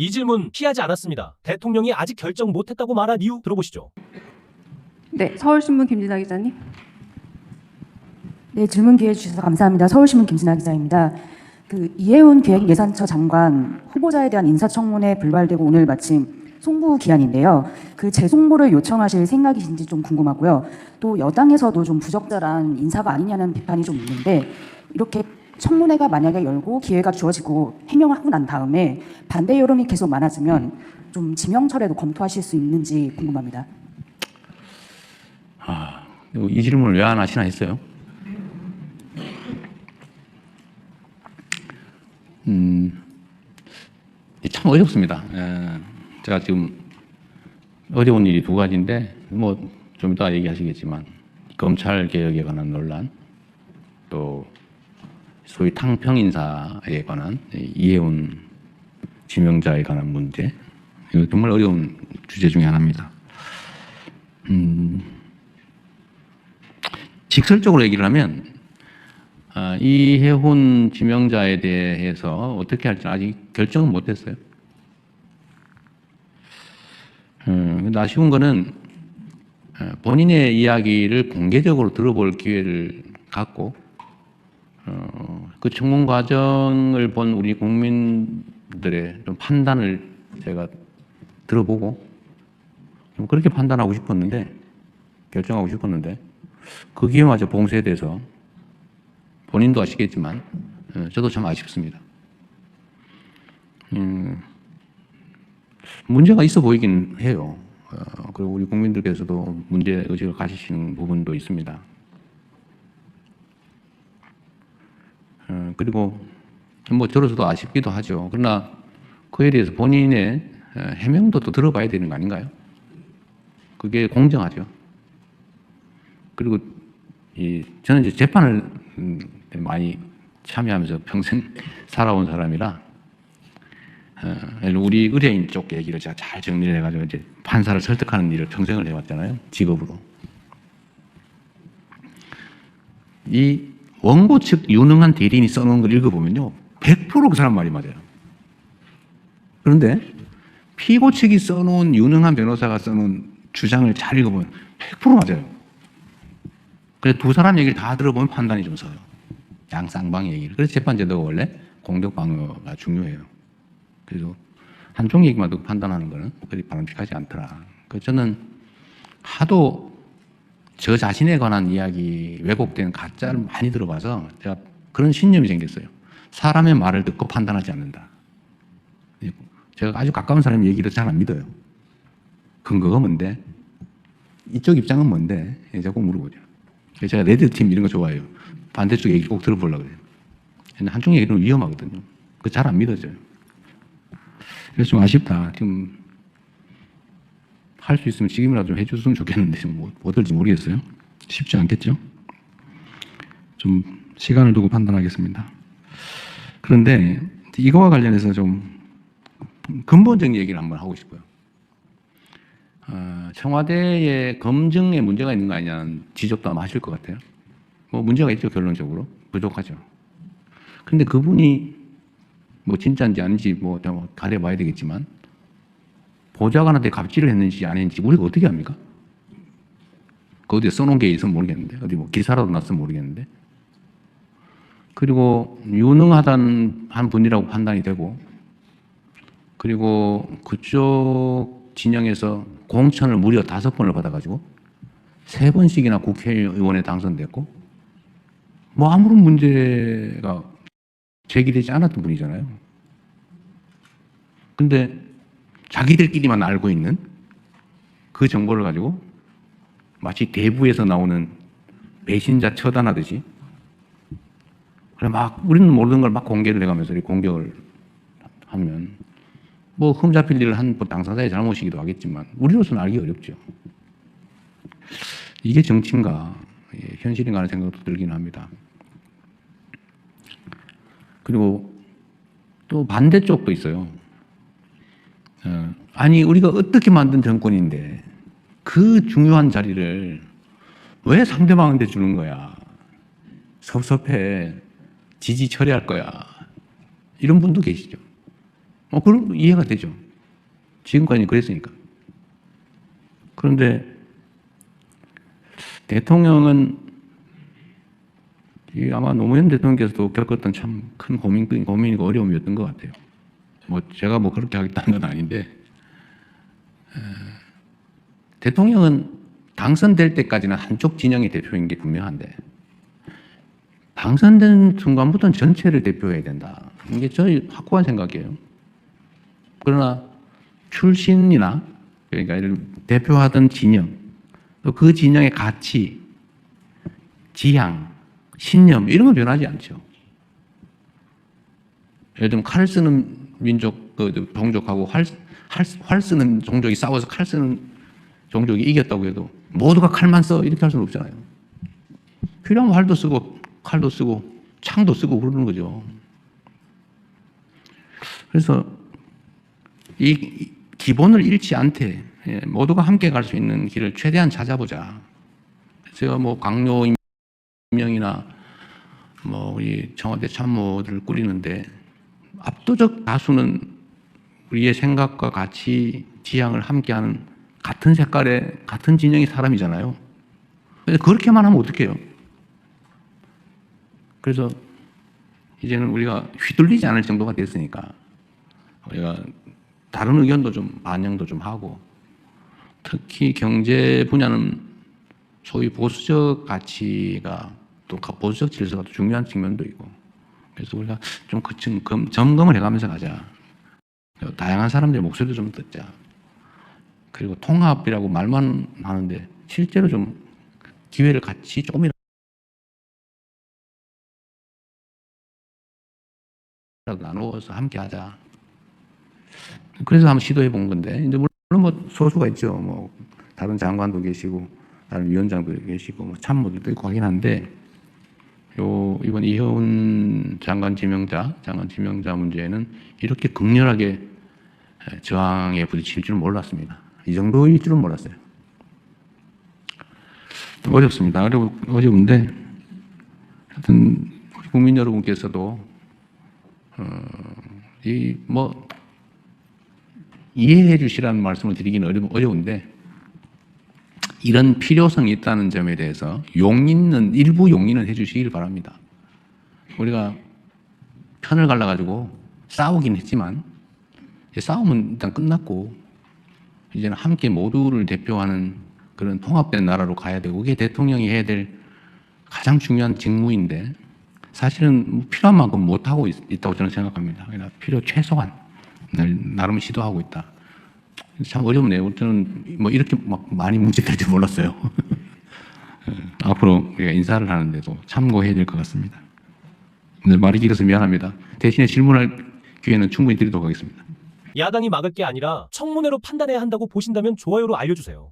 이 질문 피하지 않았습니다. 대통령이 아직 결정 못했다고 말한 이유 들어보시죠. 네, 서울신문 김진아 기자님. 네, 질문 기회 주셔서 감사합니다. 서울신문 김진아 기자입니다. 이해운 기획예산처 장관 후보자에 대한 인사청문회 불발되고 오늘 마침 송부 기한인데요. 재송부를 요청하실 생각이신지 좀 궁금하고요. 또 여당에서도 좀 부적절한 인사가 아니냐는 비판이 좀 있는데 이렇게 청문회가 만약에 열고 기회가 주어지고 해명을 하고 난 다음에 반대 여론이 계속 많아지면 좀 지명철에도 검토하실 수 있는지 궁금합니다. 이 질문을 왜 안 하시나 했어요. 참 어렵습니다. 제가 지금 어려운 일이 두 가지인데 뭐 좀 이따 얘기하시겠지만 검찰 개혁에 관한 논란, 또 소위 탕평 인사에 관한 이해운 지명자에 관한 문제, 이거 정말 어려운 주제 중에 하나입니다. 직설적으로 얘기를 하면 이해훈 지명자에 대해서 어떻게 할지 아직 결정은 못했어요. 근데 아쉬운 거는 본인의 이야기를 공개적으로 들어볼 기회를 갖고 그 청문 과정을 본 우리 국민들의 좀 판단을 제가 들어보고 좀 그렇게 판단하고 싶었는데, 결정하고 싶었는데 그 기회마저 봉쇄돼서 본인도 아시겠지만 저도 참 아쉽습니다. 문제가 있어 보이긴 해요. 그리고 우리 국민들께서도 문제 의식을 가지시는 부분도 있습니다. 그리고 뭐 저로서도 아쉽기도 하죠. 그러나 그에 대해서 본인의 해명도 또 들어봐야 되는 거 아닌가요? 그게 공정하죠. 그리고 저는 이제 재판을 많이 참여하면서 평생 살아온 사람이라 우리 의뢰인 쪽 얘기를 제가 잘 정리를 해가지고 이제 판사를 설득하는 일을 평생을 해왔잖아요. 직업으로. 이 원고 측 유능한 대리인이 써놓은 걸 읽어보면요, 100% 그 사람 말이 맞아요. 그런데 피고 측이 써놓은, 유능한 변호사가 써놓은 주장을 잘 읽어보면 100% 맞아요. 그래서 두 사람 얘기를 다 들어보면 판단이 좀 서요. 양쌍방 얘기를. 그래서 재판제도가 원래 공적 방어가 중요해요. 그래서 한쪽 얘기만 듣고 판단하는 거는 그리 바람직하지 않더라. 그래서 저는 하도 저 자신에 관한 이야기, 왜곡된 가짜를 많이 들어봐서 제가 그런 신념이 생겼어요. 사람의 말을 듣고 판단하지 않는다. 제가 아주 가까운 사람 얘기를 잘 안 믿어요. 근거가 뭔데? 이쪽 입장은 뭔데? 자꾸 물어보죠. 제가 레드팀 이런 거 좋아해요. 반대쪽 얘기 꼭 들어보려고 그래요. 근데 한쪽 얘기는 위험하거든요. 그 잘 안 믿어져요. 그래서 좀 아쉽다. 지금 할 수 있으면 지금이라도 좀 해줬으면 좋겠는데 좀 어떨지 모르겠어요. 쉽지 않겠죠? 좀 시간을 두고 판단하겠습니다. 그런데 이거와 관련해서 좀 근본적인 얘기를 한번 하고 싶어요. 청와대의 검증에 문제가 있는 거 아니냐는 지적도 아마 하실 것 같아요. 뭐 문제가 있죠, 결론적으로. 부족하죠. 근데 그분이 뭐 진짜인지 아닌지 뭐 가려봐야 되겠지만 보좌관한테 갑질을 했는지 안 했는지 우리가 어떻게 합니까? 그 어디에 써놓은 게 있으면 모르겠는데, 어디 뭐 기사라도 났으면 모르겠는데. 그리고 유능하다는 한 분이라고 판단이 되고, 그리고 그쪽 진영에서 공천을 무려 5번을 받아가지고 3번씩이나 국회의원에 당선됐고, 뭐 아무런 문제가 제기되지 않았던 분이잖아요. 근데 자기들끼리만 알고 있는 그 정보를 가지고 마치 대부에서 나오는 배신자 처단하듯이, 그래 막 우리는 모르는 걸 막 공개를 해가면서 공격을 하면 뭐 흠잡힐 일을 한 당사자의 잘못이기도 하겠지만 우리로서는 알기 어렵죠. 이게 정치인가, 현실인가 하는 생각도 들긴 합니다. 그리고 또 반대쪽도 있어요. 아니 우리가 어떻게 만든 정권인데 그 중요한 자리를 왜 상대방한테 주는 거야? 섭섭해. 지지 처리할 거야. 이런 분도 계시죠. 그럼 이해가 되죠. 지금까지 그랬으니까. 그런데 대통령은 아마 노무현 대통령께서도 겪었던 참 큰 고민이고 어려움이었던 것 같아요. 제가 그렇게 하겠다는 건 아닌데, 대통령은 당선될 때까지는 한쪽 진영의 대표인 게 분명한데, 당선된 순간부터는 전체를 대표해야 된다. 이게 저희 확고한 생각이에요. 그러나 출신이나 그러니까 대표하던 진영, 또 그 진영의 가치, 지향, 신념 이런 건 변하지 않죠. 예를 들면 칼 쓰는 민족, 종족하고 활 쓰는 종족이 싸워서 칼 쓰는 종족이 이겼다고 해도 모두가 칼만 써 이렇게 할 수는 없잖아요. 필요하면 활도 쓰고 칼도 쓰고 창도 쓰고 그러는 거죠. 그래서 이 기본을 잃지 않되 모두가 함께 갈 수 있는 길을 최대한 찾아보자. 제가 강요 임명이나 우리 청와대 참모들을 꾸리는데 압도적 다수는 우리의 생각과 가치, 지향을 함께하는 같은 색깔의 같은 진영의 사람이잖아요. 그렇게만 하면 어떡해요? 그래서 이제는 우리가 휘둘리지 않을 정도가 됐으니까 우리가 다른 의견도 좀 반영도 좀 하고, 특히 경제 분야는 소위 보수적 가치가 또 보수적 질서가 또 중요한 측면도 있고, 그래서 우리가 좀 점검을 해가면서 가자. 다양한 사람들의 목소리도 좀 듣자. 그리고 통합이라고 말만 하는데 실제로 좀 기회를 같이 조금이라도 나누어서 함께 하자. 그래서 한번 시도해 본 건데, 이제 물론 소수가 있죠. 다른 장관도 계시고, 다른 위원장도 계시고, 참모들도 있고 하긴 한데, 이번 이혜훈 장관 지명자 문제에는 이렇게 극렬하게 저항에 부딪힐 줄은 몰랐습니다. 이 정도일 줄은 몰랐어요. 어렵습니다. 어려운데, 하여튼, 우리 국민 여러분께서도, 이해해 주시라는 말씀을 드리기는 어려운데, 이런 필요성이 있다는 점에 대해서 일부 용인은 해 주시길 바랍니다. 우리가 편을 갈라가지고 싸우긴 했지만, 싸움은 일단 끝났고, 이제는 함께 모두를 대표하는 그런 통합된 나라로 가야 되고, 그게 대통령이 해야 될 가장 중요한 직무인데, 사실은 필요한 만큼 못하고 있다고 저는 생각합니다. 그러나 필요 최소한 나름 시도하고 있다. 참 어렵네요. 저는 이렇게 많이 문제될 줄 몰랐어요. 앞으로 우리가 인사를 하는데도 참고해야 될 것 같습니다. 오늘 말이 길어서 미안합니다. 대신에 질문할 기회는 충분히 드리도록 하겠습니다. 야당이 막을 게 아니라 청문회로 판단해야 한다고 보신다면 좋아요로 알려주세요.